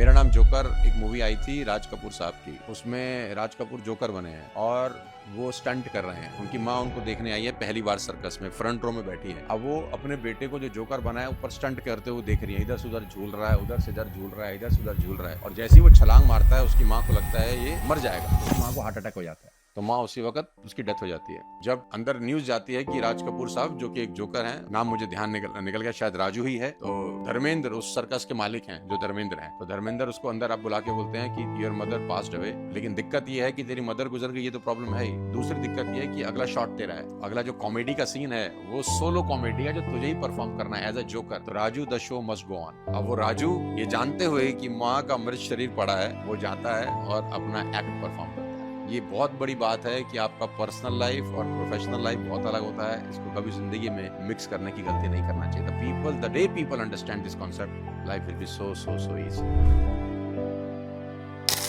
मेरा नाम जोकर एक मूवी आई थी राज कपूर साहब की, उसमें राज कपूर जोकर बने हैं और वो स्टंट कर रहे हैं। उनकी माँ उनको देखने आई है पहली बार सर्कस में, फ्रंट रो में बैठी है। अब वो अपने बेटे को जो जोकर बना है ऊपर स्टंट करते हुए देख रही है, इधर से उधर झूल रहा है, उधर से इधर झूल रहा है, इधर से उधर झूल रहा है। और जैसे ही वो छलांग मारता है उसकी माँ को लगता है ये मर जाएगा, उसकी माँ को हार्ट अटैक हो जाता है, तो माँ उसी वक्त उसकी डेथ हो जाती है। जब अंदर न्यूज जाती है कि राज कपूर साहब जो कि एक जोकर हैं, नाम मुझे ध्यान निकल गया, शायद राजू ही है, तो धर्मेंद्र उस सर्कस के मालिक हैं जो धर्मेंद्र हैं, तो धर्मेंद्र उसको अंदर आप बुला के बोलते हैं कि योर मदर पास्ड अवे, लेकिन दिक्कत ये है कि तेरी मदर गुजर गई, ये तो प्रॉब्लम है ही। दूसरी दिक्कत ये है कि अगला शॉट तेरा है, अगला जो कॉमेडी का सीन है वो सोलो कॉमेडी है जो तुझे ही परफॉर्म करना है एज अ जोकर। तो Raju the show must go on. अब वो राजू ये जानते हुए कि माँ का मृत शरीर पड़ा है, वो जाता है और अपना एक्ट परफॉर्म करता है। ये बहुत बड़ी बात है कि आपका पर्सनल लाइफ और प्रोफेशनल लाइफ बहुत अलग होता है। इसको कभी जिंदगी में मिक्स करने की गलती नहीं करना चाहिए। The day people understand this concept, life will be so easy.